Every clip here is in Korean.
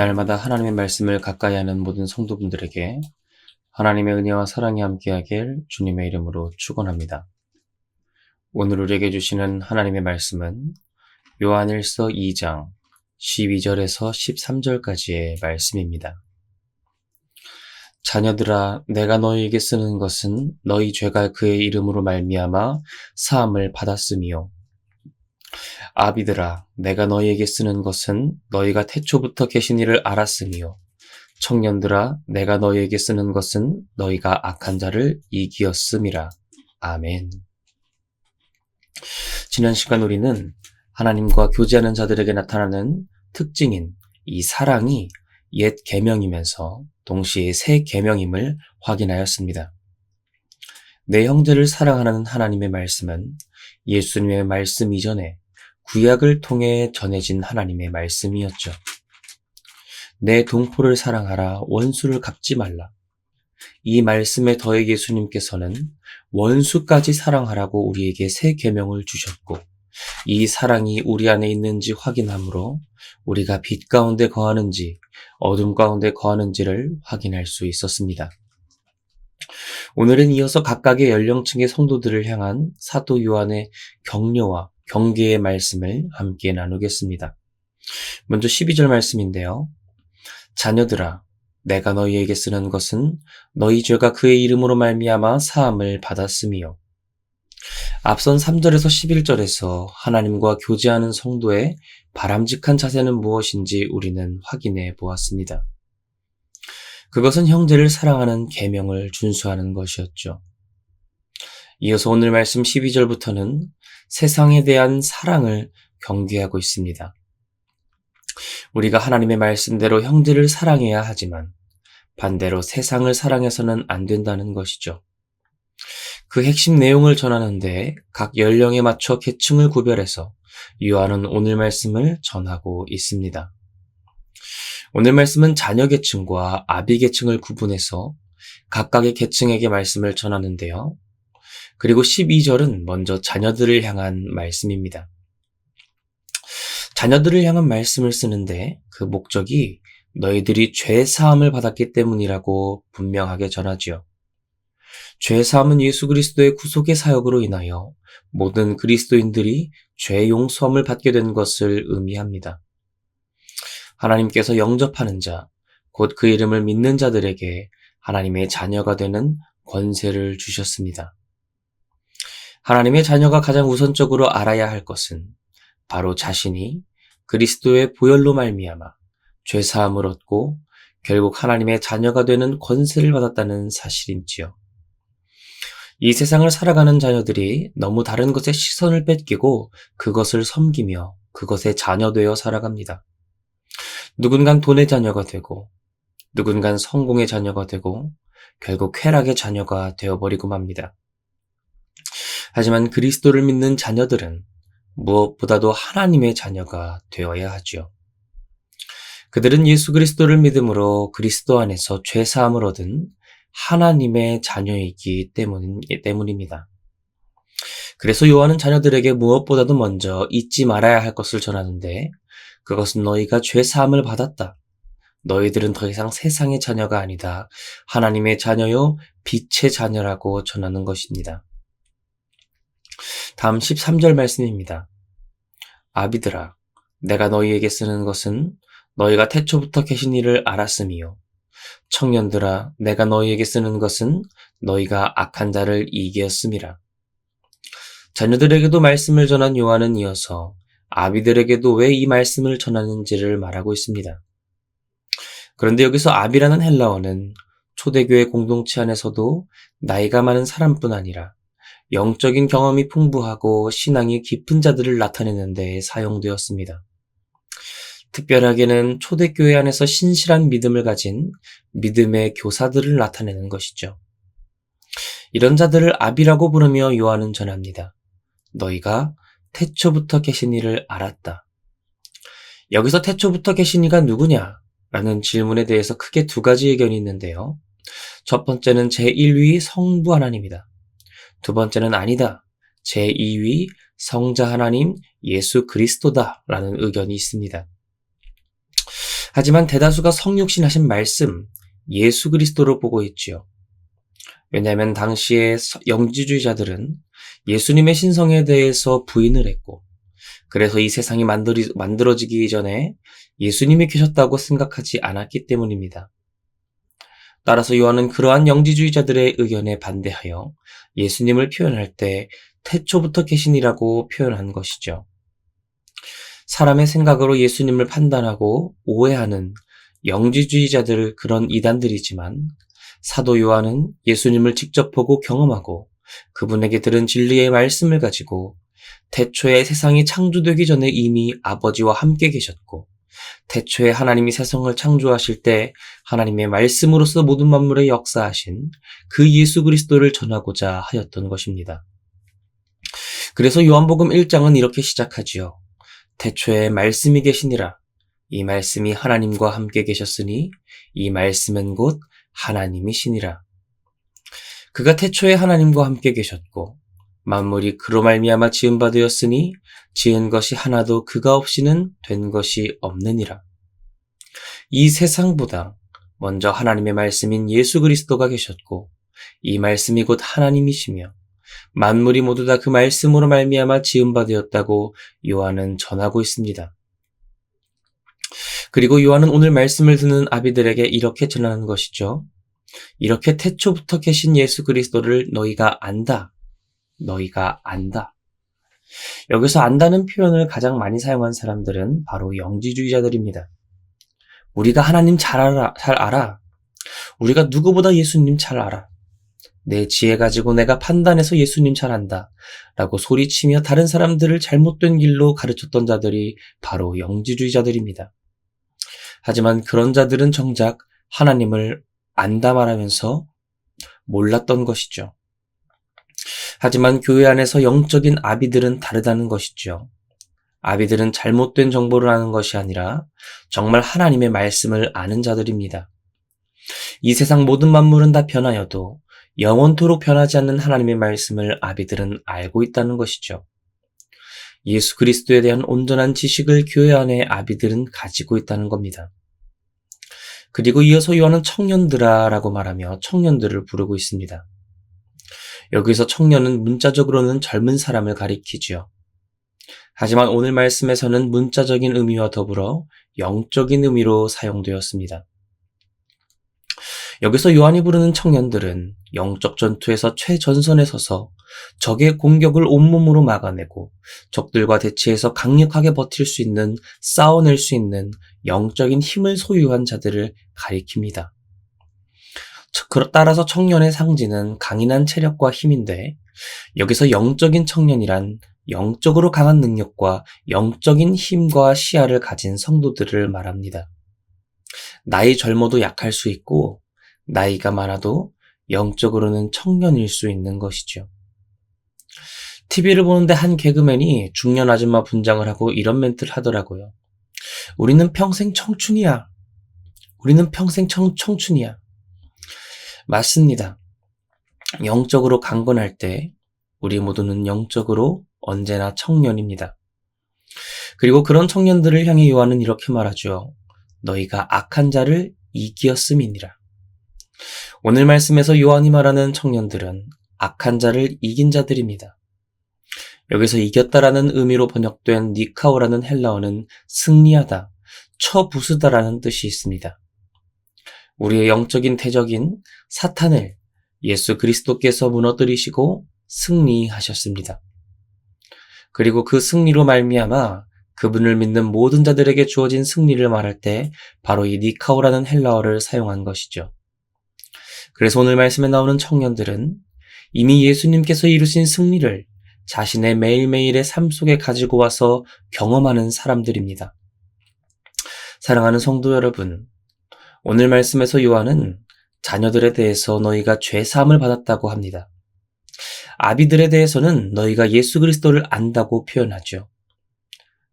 날마다 하나님의 말씀을 가까이 하는 모든 성도분들에게 하나님의 은혜와 사랑이 함께하길 주님의 이름으로 축원합니다. 오늘 우리에게 주시는 하나님의 말씀은 요한일서 2장 12절에서 13절까지의 말씀입니다. 자녀들아, 내가 너희에게 쓰는 것은 너희 죄가 그의 이름으로 말미암아 사함을 받았음이요. 아비들아, 내가 너희에게 쓰는 것은 너희가 태초부터 계신 이를 알았음이요. 청년들아, 내가 너희에게 쓰는 것은 너희가 악한 자를 이기었음이라. 아멘. 지난 시간 우리는 하나님과 교제하는 자들에게 나타나는 특징인 이 사랑이 옛 계명이면서 동시에 새 계명임을 확인하였습니다. 내 형제를 사랑하는 하나님의 말씀은 예수님의 말씀 이전에 구약을 통해 전해진 하나님의 말씀이었죠. 내 동포를 사랑하라, 원수를 갚지 말라. 이 말씀에 더해 예수님께서는 원수까지 사랑하라고 우리에게 새 계명을 주셨고, 이 사랑이 우리 안에 있는지 확인함으로 우리가 빛 가운데 거하는지 어둠 가운데 거하는지를 확인할 수 있었습니다. 오늘은 이어서 각각의 연령층의 성도들을 향한 사도 요한의 격려와 경계의 말씀을 함께 나누겠습니다. 먼저 12절 말씀인데요. 자녀들아, 내가 너희에게 쓰는 것은 너희 죄가 그의 이름으로 말미암아 사함을 받았음이요. 앞선 3절에서 11절에서 하나님과 교제하는 성도의 바람직한 자세는 무엇인지 우리는 확인해 보았습니다. 그것은 형제를 사랑하는 계명을 준수하는 것이었죠. 이어서 오늘 말씀 12절부터는 세상에 대한 사랑을 경계하고 있습니다. 우리가 하나님의 말씀대로 형제를 사랑해야 하지만 반대로 세상을 사랑해서는 안 된다는 것이죠. 그 핵심 내용을 전하는데 각 연령에 맞춰 계층을 구별해서 요한은 오늘 말씀을 전하고 있습니다. 오늘 말씀은 자녀 계층과 아비 계층을 구분해서 각각의 계층에게 말씀을 전하는데요. 그리고 12절은 먼저 자녀들을 향한 말씀입니다. 자녀들을 향한 말씀을 쓰는데 그 목적이 너희들이 죄 사함을 받았기 때문이라고 분명하게 전하지요. 죄 사함은 예수 그리스도의 구속의 사역으로 인하여 모든 그리스도인들이 죄 용서함을 받게 된 것을 의미합니다. 하나님께서 영접하는 자, 곧 그 이름을 믿는 자들에게 하나님의 자녀가 되는 권세를 주셨습니다. 하나님의 자녀가 가장 우선적으로 알아야 할 것은 바로 자신이 그리스도의 보혈로 말미암아 죄 사함을 얻고 결국 하나님의 자녀가 되는 권세를 받았다는 사실인지요. 이 세상을 살아가는 자녀들이 너무 다른 것에 시선을 뺏기고 그것을 섬기며 그것의 자녀되어 살아갑니다. 누군간 돈의 자녀가 되고 누군간 성공의 자녀가 되고 결국 쾌락의 자녀가 되어버리고 맙니다. 하지만 그리스도를 믿는 자녀들은 무엇보다도 하나님의 자녀가 되어야 하지요. 그들은 예수 그리스도를 믿음으로 그리스도 안에서 죄 사함을 얻은 하나님의 자녀이기 때문입니다. 그래서 요한은 자녀들에게 무엇보다도 먼저 잊지 말아야 할 것을 전하는데 그것은 너희가 죄 사함을 받았다. 너희들은 더 이상 세상의 자녀가 아니다. 하나님의 자녀요 빛의 자녀라고 전하는 것입니다. 다음 13절 말씀입니다. 아비들아, 내가 너희에게 쓰는 것은 너희가 태초부터 계신 이를 알았음이요. 청년들아, 내가 너희에게 쓰는 것은 너희가 악한 자를 이기었음이라. 자녀들에게도 말씀을 전한 요한은 이어서 아비들에게도 왜 이 말씀을 전하는지를 말하고 있습니다. 그런데 여기서 아비라는 헬라어는 초대교회 공동체 안에서도 나이가 많은 사람뿐 아니라 영적인 경험이 풍부하고 신앙이 깊은 자들을 나타내는 데 사용되었습니다. 특별하게는 초대교회 안에서 신실한 믿음을 가진 믿음의 교사들을 나타내는 것이죠. 이런 자들을 아비라고 부르며 요한은 전합니다. 너희가 태초부터 계신 이를 알았다. 여기서 태초부터 계신 이가 누구냐? 라는 질문에 대해서 크게 두 가지 의견이 있는데요. 첫 번째는 제1위 성부 하나님이다. 두 번째는 아니다. 제2위 성자 하나님 예수 그리스도다 라는 의견이 있습니다. 하지만 대다수가 성육신하신 말씀, 예수 그리스도를 보고 있지요. 왜냐하면 당시의 영지주의자들은 예수님의 신성에 대해서 부인을 했고, 그래서 이 세상이 만들어지기 전에 예수님이 계셨다고 생각하지 않았기 때문입니다. 따라서 요한은 그러한 영지주의자들의 의견에 반대하여 예수님을 표현할 때 태초부터 계신이라고 표현한 것이죠. 사람의 생각으로 예수님을 판단하고 오해하는 영지주의자들, 그런 이단들이지만 사도 요한은 예수님을 직접 보고 경험하고 그분에게 들은 진리의 말씀을 가지고 태초에 세상이 창조되기 전에 이미 아버지와 함께 계셨고, 태초에 하나님이 세상을 창조하실 때 하나님의 말씀으로서 모든 만물에 역사하신 그 예수 그리스도를 전하고자 하였던 것입니다. 그래서 요한복음 1장은 이렇게 시작하지요. 태초에 말씀이 계시니라. 이 말씀이 하나님과 함께 계셨으니 이 말씀은 곧 하나님이시니라. 그가 태초에 하나님과 함께 계셨고 만물이 그로 말미암아 지은 바 되었으니 지은 것이 하나도 그가 없이는 된 것이 없느니라. 이 세상보다 먼저 하나님의 말씀인 예수 그리스도가 계셨고 이 말씀이 곧 하나님이시며 만물이 모두 다 그 말씀으로 말미암아 지은 바 되었다고 요한은 전하고 있습니다. 그리고 요한은 오늘 말씀을 듣는 아비들에게 이렇게 전하는 것이죠. 이렇게 태초부터 계신 예수 그리스도를 너희가 안다. 너희가 안다. 여기서 안다는 표현을 가장 많이 사용한 사람들은 바로 영지주의자들입니다. 우리가 하나님 잘 알아. 우리가 누구보다 예수님 잘 알아. 내 지혜 가지고 내가 판단해서 예수님 잘 안다. 라고 소리치며 다른 사람들을 잘못된 길로 가르쳤던 자들이 바로 영지주의자들입니다. 하지만 그런 자들은 정작 하나님을 안다 말하면서 몰랐던 것이죠. 하지만 교회 안에서 영적인 아비들은 다르다는 것이죠. 아비들은 잘못된 정보를 아는 것이 아니라 정말 하나님의 말씀을 아는 자들입니다. 이 세상 모든 만물은 다 변하여도 영원토록 변하지 않는 하나님의 말씀을 아비들은 알고 있다는 것이죠. 예수 그리스도에 대한 온전한 지식을 교회 안에 아비들은 가지고 있다는 겁니다. 그리고 이어서 요한은 청년들아라고 말하며 청년들을 부르고 있습니다. 여기서 청년은 문자적으로는 젊은 사람을 가리키지요. 하지만 오늘 말씀에서는 문자적인 의미와 더불어 영적인 의미로 사용되었습니다. 여기서 요한이 부르는 청년들은 영적 전투에서 최전선에 서서 적의 공격을 온몸으로 막아내고 적들과 대치해서 강력하게 버틸 수 있는, 싸워낼 수 있는 영적인 힘을 소유한 자들을 가리킵니다. 따라서 청년의 상징은 강인한 체력과 힘인데 여기서 영적인 청년이란 영적으로 강한 능력과 영적인 힘과 시야를 가진 성도들을 말합니다. 나이 젊어도 약할 수 있고 나이가 많아도 영적으로는 청년일 수 있는 것이죠. TV를 보는데 한 개그맨이 중년 아줌마 분장을 하고 이런 멘트를 하더라고요. 우리는 평생 청춘이야. 우리는 평생 청춘이야. 맞습니다. 영적으로 강건할 때 우리 모두는 영적으로 언제나 청년입니다. 그리고 그런 청년들을 향해 요한은 이렇게 말하죠. 너희가 악한 자를 이기었음이니라. 오늘 말씀에서 요한이 말하는 청년들은 악한 자를 이긴 자들입니다. 여기서 이겼다라는 의미로 번역된 니카오라는 헬라어는 승리하다, 처부수다라는 뜻이 있습니다. 우리의 영적인 대적인 사탄을 예수 그리스도께서 무너뜨리시고 승리하셨습니다. 그리고 그 승리로 말미암아 그분을 믿는 모든 자들에게 주어진 승리를 말할 때 바로 이 니카오라는 헬라어를 사용한 것이죠. 그래서 오늘 말씀에 나오는 청년들은 이미 예수님께서 이루신 승리를 자신의 매일매일의 삶 속에 가지고 와서 경험하는 사람들입니다. 사랑하는 성도 여러분, 오늘 말씀에서 요한은 자녀들에 대해서 너희가 죄사함을 받았다고 합니다. 아비들에 대해서는 너희가 예수 그리스도를 안다고 표현하죠.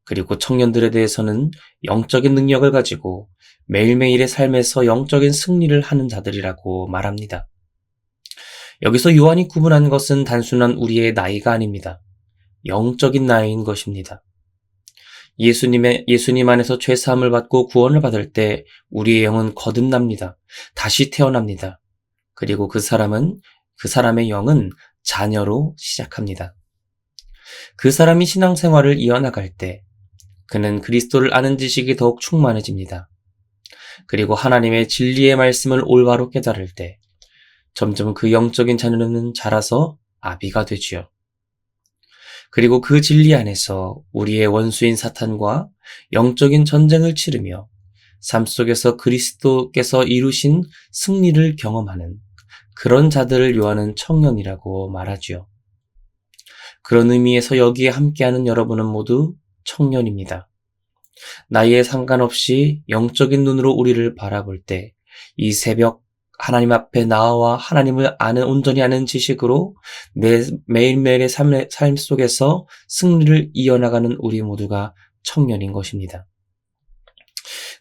그리고 청년들에 대해서는 영적인 능력을 가지고 매일매일의 삶에서 영적인 승리를 하는 자들이라고 말합니다. 여기서 요한이 구분한 것은 단순한 우리의 나이가 아닙니다. 영적인 나이인 것입니다. 예수님 안에서 죄 사함을 받고 구원을 받을 때 우리의 영은 거듭납니다. 다시 태어납니다. 그리고 그 사람의 영은 자녀로 시작합니다. 그 사람이 신앙생활을 이어나갈 때 그는 그리스도를 아는 지식이 더욱 충만해집니다. 그리고 하나님의 진리의 말씀을 올바로 깨달을 때 점점 그 영적인 자녀는 자라서 아비가 되지요. 그리고 그 진리 안에서 우리의 원수인 사탄과 영적인 전쟁을 치르며 삶 속에서 그리스도께서 이루신 승리를 경험하는 그런 자들을 요하는 청년이라고 말하지요. 그런 의미에서 여기에 함께하는 여러분은 모두 청년입니다. 나이에 상관없이 영적인 눈으로 우리를 바라볼 때 이 새벽 하나님 앞에 나와 하나님을 온전히 아는 지식으로 매일매일의 삶 속에서 승리를 이어나가는 우리 모두가 청년인 것입니다.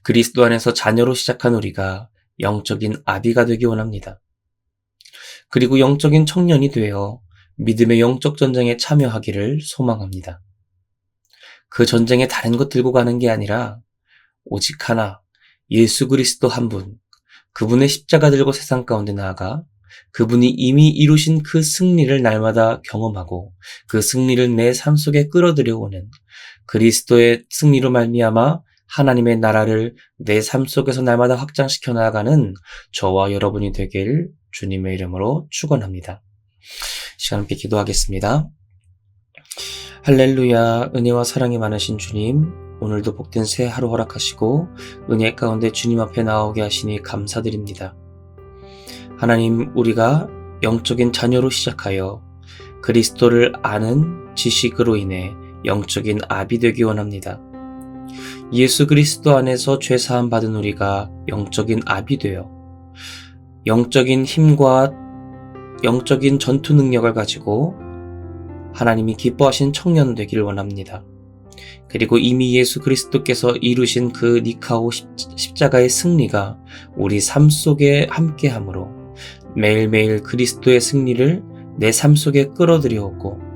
그리스도 안에서 자녀로 시작한 우리가 영적인 아비가 되기 원합니다. 그리고 영적인 청년이 되어 믿음의 영적 전쟁에 참여하기를 소망합니다. 그 전쟁에 다른 것 들고 가는 게 아니라 오직 하나, 예수 그리스도 한 분, 그분의 십자가 들고 세상 가운데 나아가 그분이 이미 이루신 그 승리를 날마다 경험하고 그 승리를 내 삶 속에 끌어들여오는 그리스도의 승리로 말미암아 하나님의 나라를 내 삶 속에서 날마다 확장시켜 나아가는 저와 여러분이 되길 주님의 이름으로 축원합니다. 시간 함께 기도하겠습니다. 할렐루야. 은혜와 사랑이 많으신 주님, 오늘도 복된 새 하루 허락하시고 은혜 가운데 주님 앞에 나오게 하시니 감사드립니다. 하나님, 우리가 영적인 자녀로 시작하여 그리스도를 아는 지식으로 인해 영적인 아비 되기 원합니다. 예수 그리스도 안에서 죄 사함 받은 우리가 영적인 아비 되어 영적인 힘과 영적인 전투 능력을 가지고 하나님이 기뻐하신 청년 되기를 원합니다. 그리고 이미 예수 그리스도께서 이루신 그 니카오 십자가의 승리가 우리 삶 속에 함께함으로 매일매일 그리스도의 승리를 내 삶 속에 끌어들여오고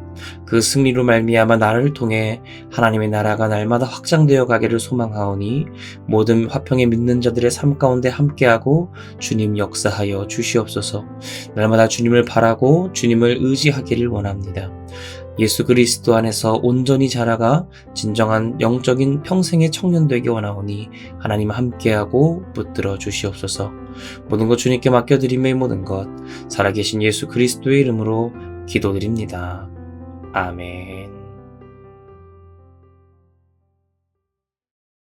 그 승리로 말미암아 나를 통해 하나님의 나라가 날마다 확장되어 가기를 소망하오니 모든 화평에 믿는 자들의 삶 가운데 함께하고 주님 역사하여 주시옵소서. 날마다 주님을 바라고 주님을 의지하기를 원합니다. 예수 그리스도 안에서 온전히 자라가 진정한 영적인 평생의 청년 되기 원하오니 하나님 함께하고 붙들어 주시옵소서. 모든 것 주님께 맡겨드림의 모든 것 살아계신 예수 그리스도의 이름으로 기도드립니다. 아멘.